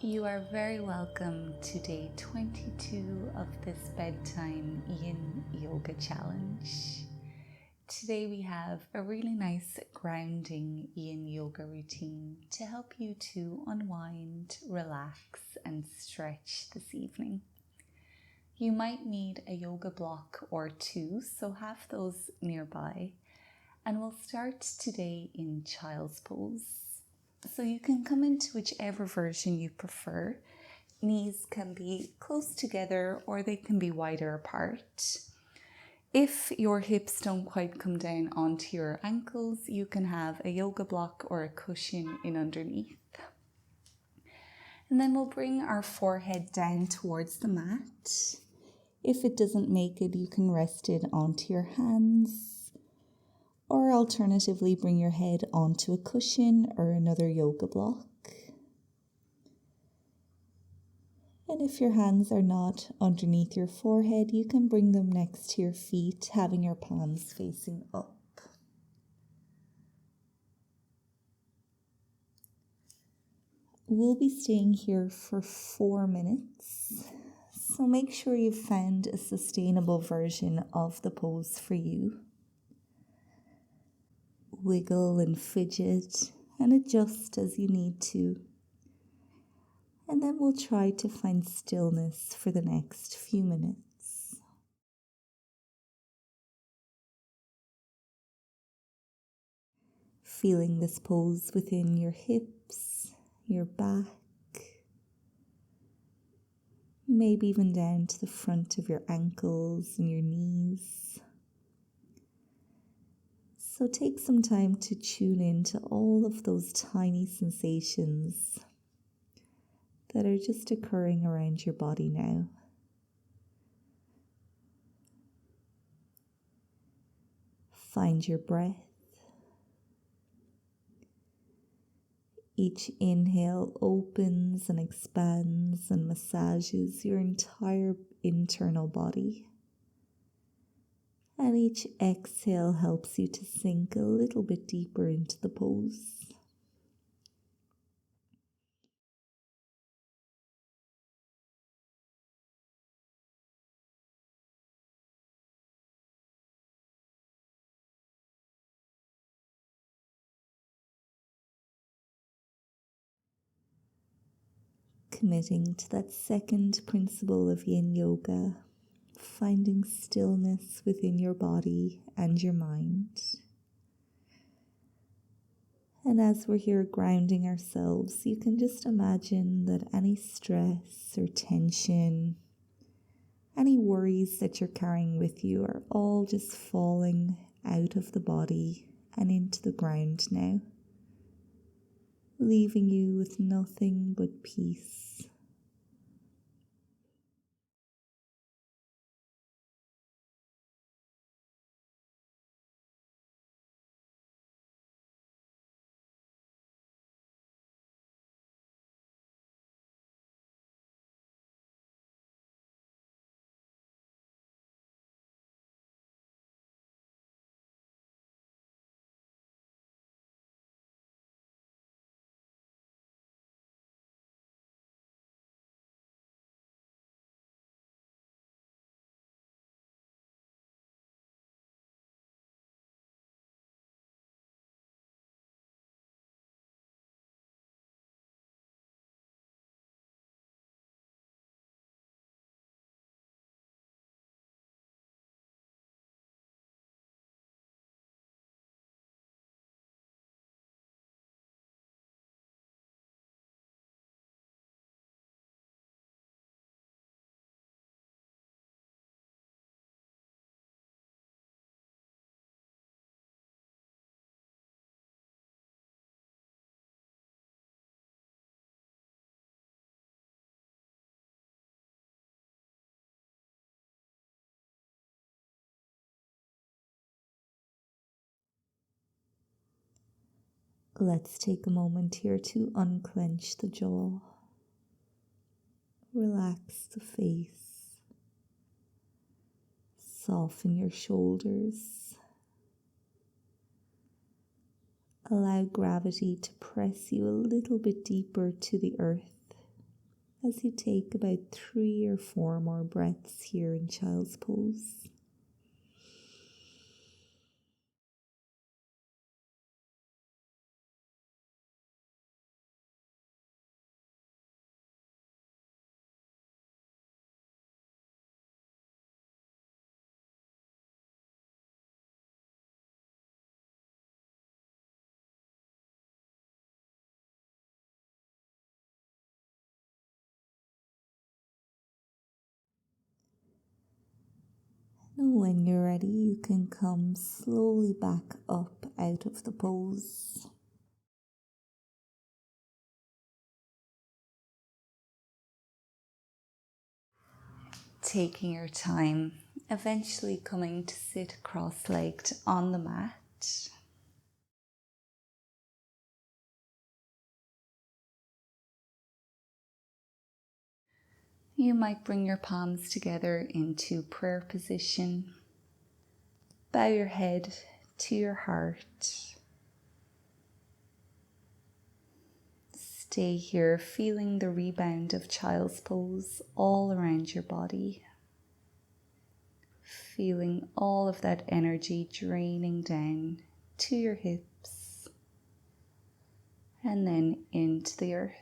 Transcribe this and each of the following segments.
You are very welcome to day 22 of this Bedtime Yin Yoga challenge. Today we have a really nice grounding Yin Yoga routine to help you to unwind, relax and stretch this evening. You might need a yoga block or two, so have those nearby. And we'll start today in child's pose. So you can come into whichever version you prefer. Knees can be close together or they can be wider apart. If your hips don't quite come down onto your ankles, you can have a yoga block or a cushion in underneath. And then we'll bring our forehead down towards the mat. If it doesn't make it, you can rest it onto your hands. Or alternatively, bring your head onto a cushion or another yoga block. And if your hands are not underneath your forehead, you can bring them next to your feet, having your palms facing up. We'll be staying here for 4 minutes, so make sure you've found a sustainable version of the pose for you. Wiggle and fidget and adjust as you need to. And then we'll try to find stillness for the next few minutes. Feeling this pose within your hips, your back, maybe even down to the front of your ankles and your knees. So take some time to tune into all of those tiny sensations that are just occurring around your body now. Find your breath. Each inhale opens and expands and massages your entire internal body. And each exhale helps you to sink a little bit deeper into the pose. Committing to that second principle of Yin Yoga, finding stillness within your body and your mind. And as we're here grounding ourselves, you can just imagine that any stress or tension, any worries that you're carrying with you are all just falling out of the body and into the ground now, leaving you with nothing but peace. Let's take a moment here to unclench the jaw, relax the face, soften your shoulders, allow gravity to press you a little bit deeper to the earth, as you take about 3 or 4 more breaths here in child's pose. And when you're ready, you can come slowly back up out of the pose. Taking your time, eventually coming to sit cross-legged on the mat. You might bring your palms together into prayer position. Bow your head to your heart. Stay here, feeling the rebound of child's pose all around your body. Feeling all of that energy draining down to your hips and then into the earth.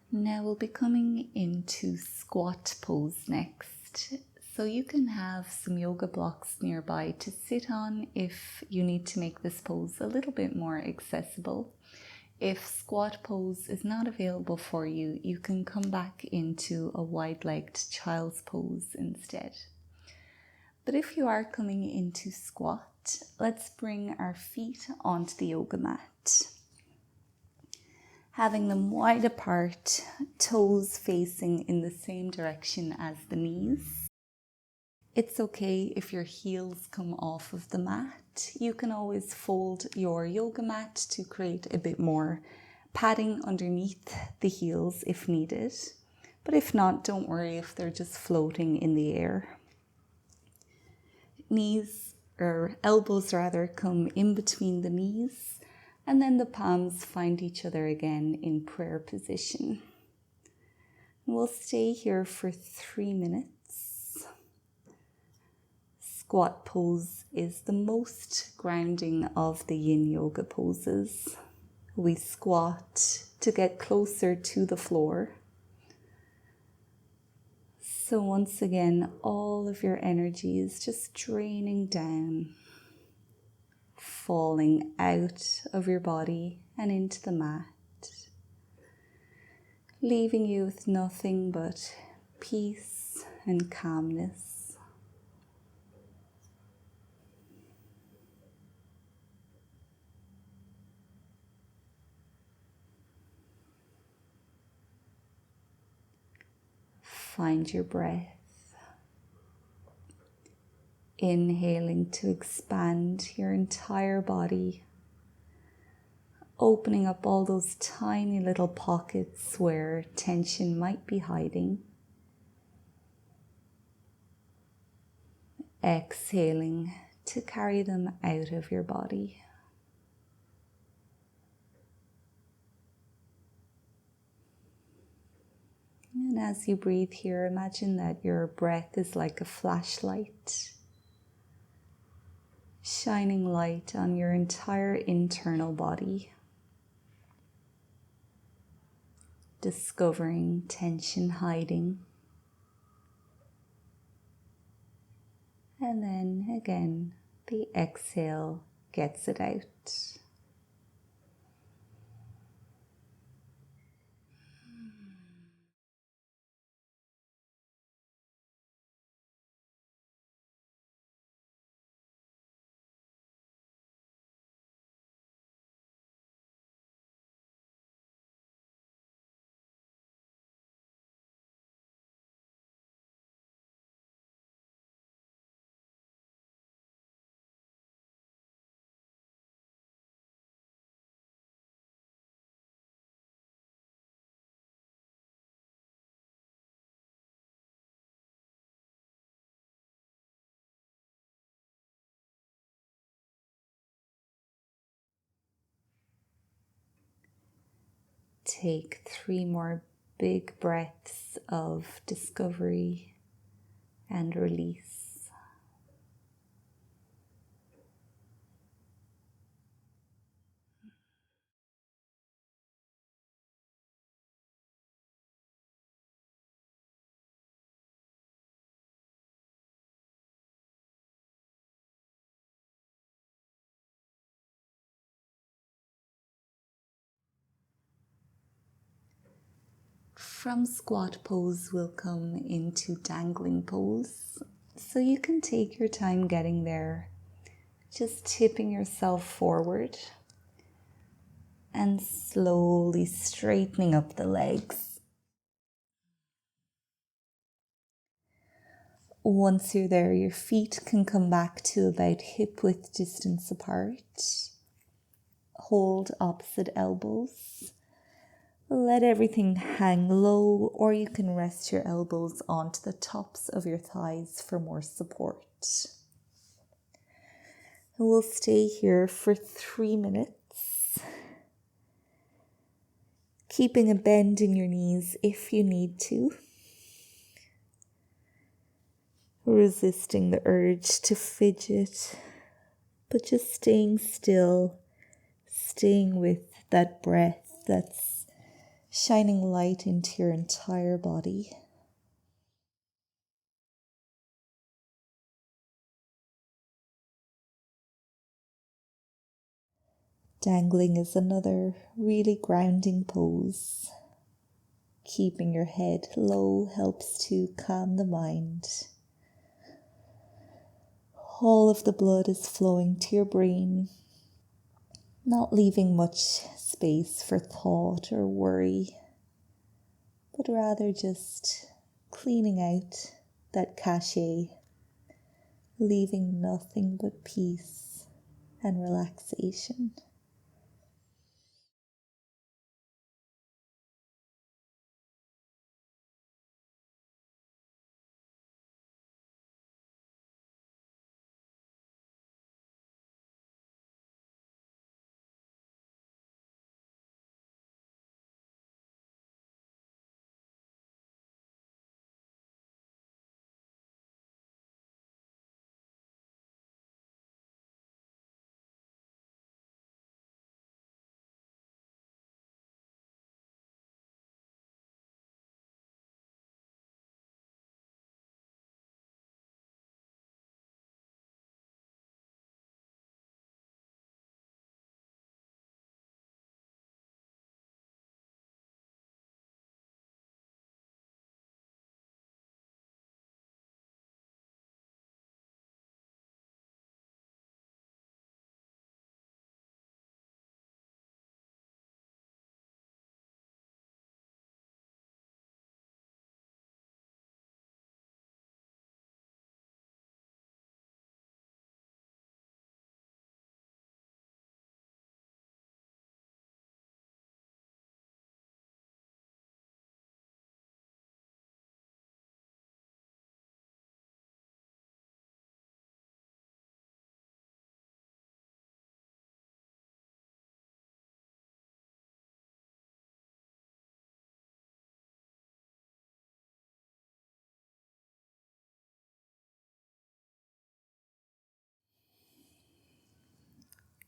Now we'll be coming into squat pose next. So you can have some yoga blocks nearby to sit on if you need to make this pose a little bit more accessible. If squat pose is not available for you, you can come back into a wide-legged child's pose instead. But if you are coming into squat, let's bring our feet onto the yoga mat. Having them wide apart, toes facing in the same direction as the knees. It's okay if your heels come off of the mat. You can always fold your yoga mat to create a bit more padding underneath the heels if needed. But if not, don't worry if they're just floating in the air. Elbows come in between the knees. And then the palms find each other again in prayer position. We'll stay here for 3 minutes. Squat pose is the most grounding of the yin yoga poses. We squat to get closer to the floor. So once again, all of your energy is just draining down, falling out of your body and into the mat, leaving you with nothing but peace and calmness. Find your breath. Inhaling to expand your entire body, opening up all those tiny little pockets where tension might be hiding. Exhaling to carry them out of your body. And as you breathe here, imagine that your breath is like a flashlight, shining light on your entire internal body. discovering tension hiding. And then again, the exhale gets it out. Take 3 more big breaths of discovery and release. From squat pose, we'll come into dangling pose. So you can take your time getting there, just tipping yourself forward and slowly straightening up the legs. Once you're there, your feet can come back to about hip width distance apart. Hold opposite elbows. Let everything hang low, or you can rest your elbows onto the tops of your thighs for more support. And we'll stay here for 3 minutes, keeping a bend in your knees if you need to, resisting the urge to fidget, but just staying still, staying with that breath that's shining light into your entire body. Dangling is another really grounding pose. Keeping your head low helps to calm the mind. All of the blood is flowing to your brain, not leaving much space for thought or worry, but rather just cleaning out that cache, leaving nothing but peace and relaxation.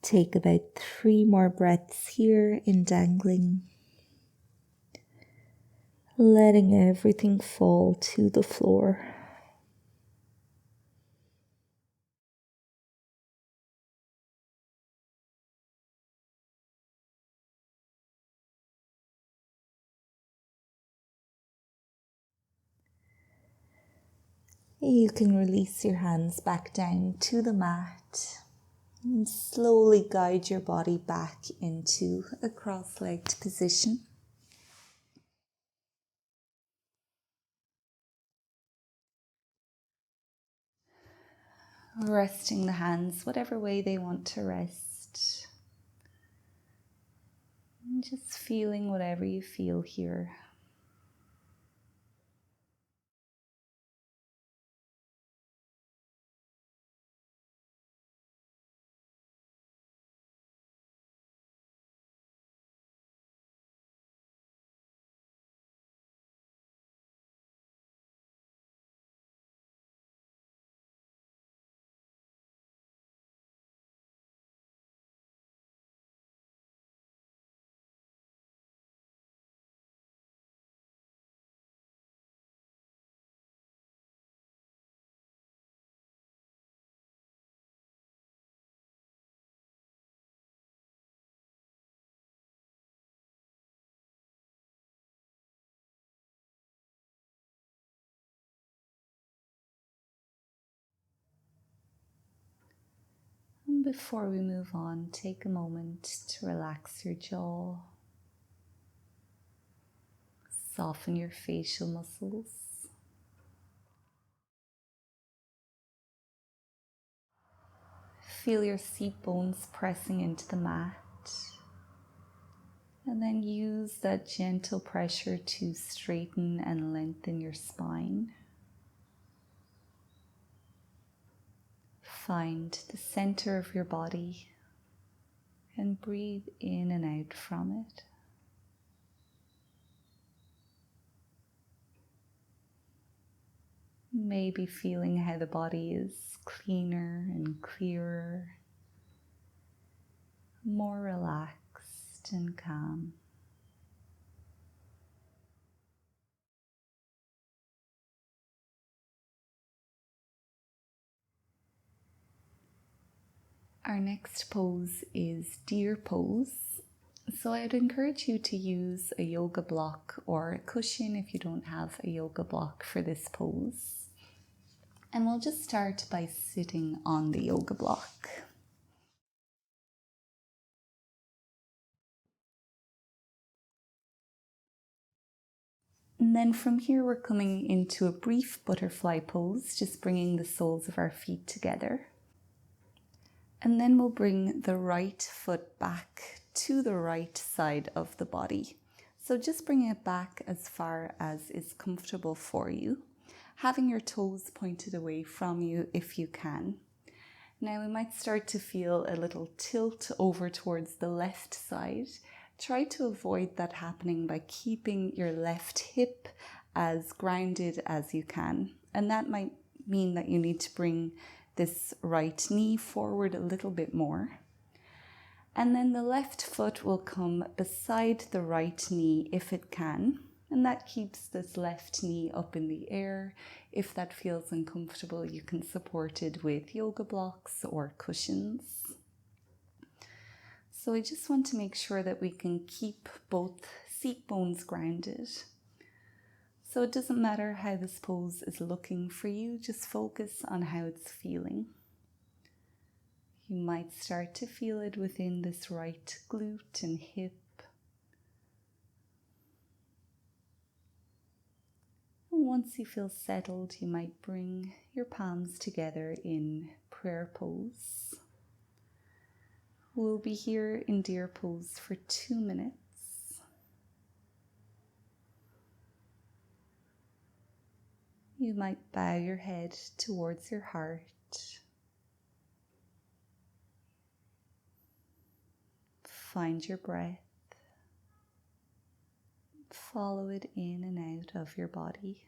Take about 3 more breaths here in dangling. letting everything fall to the floor. You can release your hands back down to the mat and slowly guide your body back into a cross-legged position. Resting the hands whatever way they want to rest. And just feeling whatever you feel here. And before we move on, take a moment to relax your jaw. Soften your facial muscles. Feel your seat bones pressing into the mat. And then use that gentle pressure to straighten and lengthen your spine. Find the center of your body and breathe in and out from it. Maybe feeling how the body is cleaner and clearer, more relaxed and calm. Our next pose is deer pose. So I'd encourage you to use a yoga block or a cushion if you don't have a yoga block for this pose. And we'll just start by sitting on the yoga block. And then from here we're coming into a brief butterfly pose, just bringing the soles of our feet together. And then we'll bring the right foot back to the right side of the body. So just bring it back as far as is comfortable for you, having your toes pointed away from you if you can. Now we might start to feel a little tilt over towards the left side. Try to avoid that happening by keeping your left hip as grounded as you can. And that might mean that you need to bring this right knee forward a little bit more. And then the left foot will come beside the right knee if it can. And that keeps this left knee up in the air. If that feels uncomfortable, you can support it with yoga blocks or cushions. So I just want to make sure that we can keep both seat bones grounded. So it doesn't matter how this pose is looking for you, just focus on how it's feeling. You might start to feel it within this right glute and hip. And once you feel settled, you might bring your palms together in prayer pose. We'll be here in deer pose for 2 minutes. You might bow your head towards your heart. Find your breath. Follow it in and out of your body.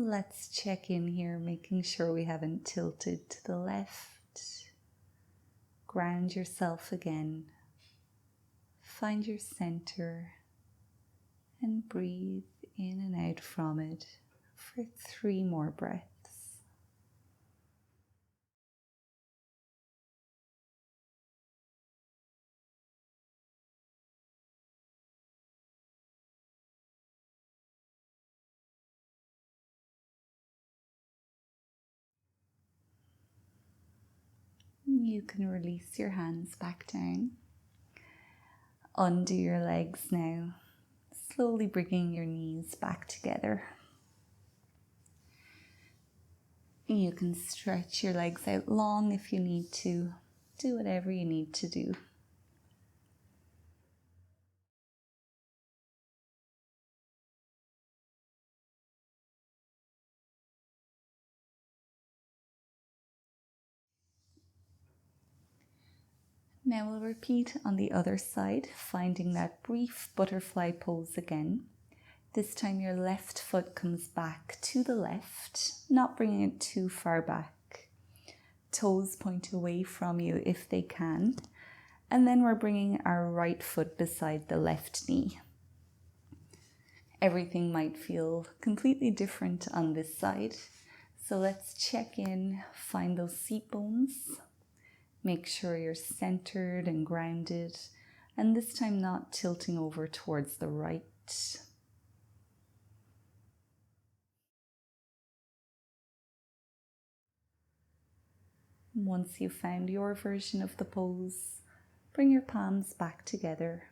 Let's check in here, making sure we haven't tilted to the left. Ground yourself again. Find your center and breathe in and out from it for 3 more breaths. You can release your hands back down. Undo your legs now, slowly bringing your knees back together. You can stretch your legs out long if you need to. Do whatever you need to do. Now we'll repeat on the other side, finding that brief butterfly pose again. This time your left foot comes back to the left, not bringing it too far back. Toes point away from you if they can. And then we're bringing our right foot beside the left knee. Everything might feel completely different on this side. So let's check in, find those seat bones. Make sure you're centered and grounded, and this time not tilting over towards the right. Once you've found your version of the pose, bring your palms back together,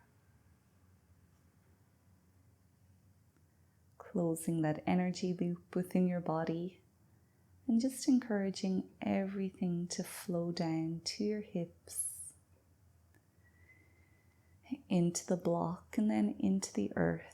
closing that energy loop within your body and just encouraging everything to flow down to your hips, into the block and then into the earth.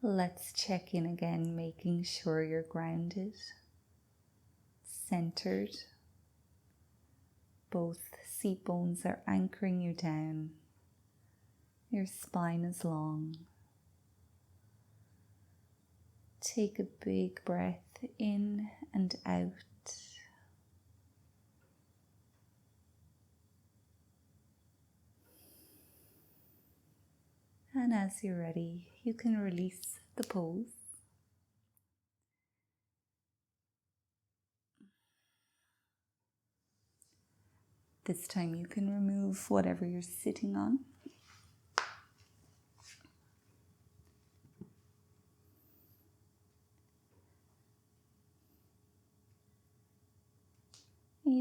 Let's check in again, making sure you're grounded, centered. Both seat bones are anchoring you down. Your spine is long. Take a big breath in and out. And as you're ready, you can release the pose. This time you can remove whatever you're sitting on.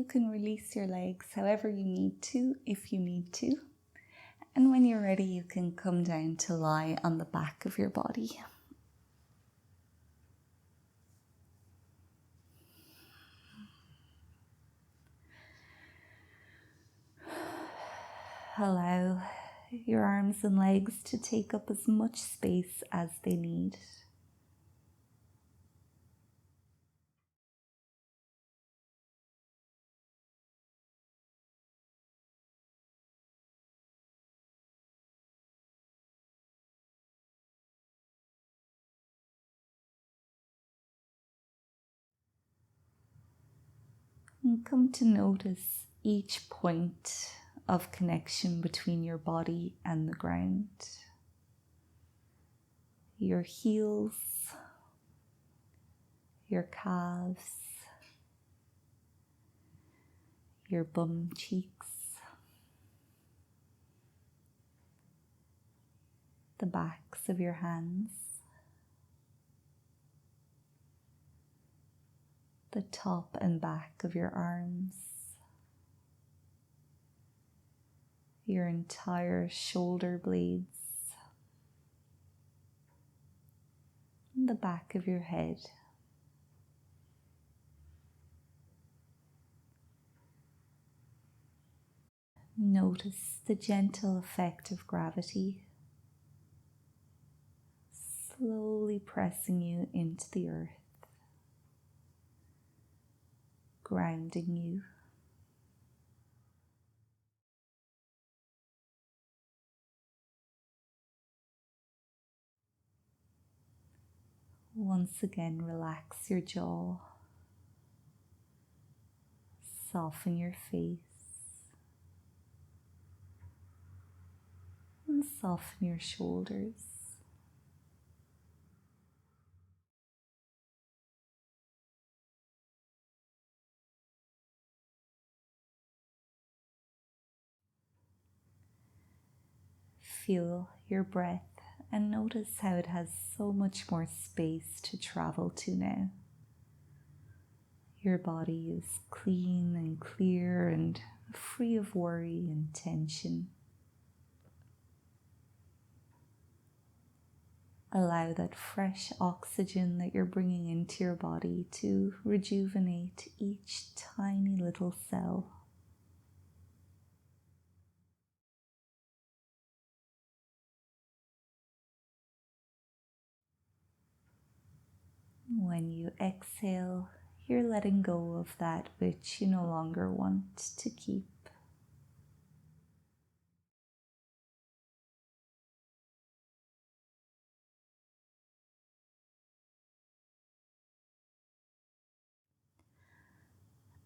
can release your legs however you need to, if you need to. And when you're ready, you can come down to lie on the back of your body. Allow your arms and legs to take up as much space as they need. And come to notice each point of connection between your body and the ground. Your heels, your calves, your bum cheeks, the backs of your hands, the top and back of your arms, your entire shoulder blades, and the back of your head. Notice the gentle effect of gravity, slowly pressing you into the earth, grounding you. Once again, relax your jaw, soften your face, and soften your shoulders. Feel your breath and notice how it has so much more space to travel to now. Your body is clean and clear and free of worry and tension. Allow that fresh oxygen that you're bringing into your body to rejuvenate each tiny little cell. When you exhale, you're letting go of that which you no longer want to keep.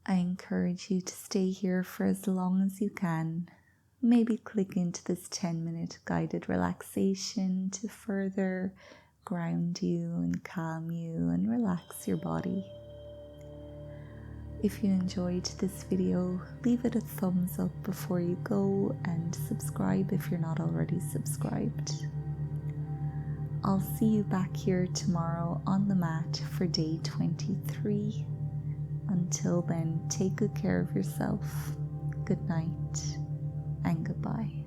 I encourage you to stay here for as long as you can. Maybe click into this 10-minute guided relaxation to further ground you and calm you and relax your body. If you enjoyed this video, leave it a thumbs up before you go and subscribe if you're not already subscribed. I'll see you back here tomorrow on the mat for day 23. Until then, take good care of yourself. Good night and goodbye.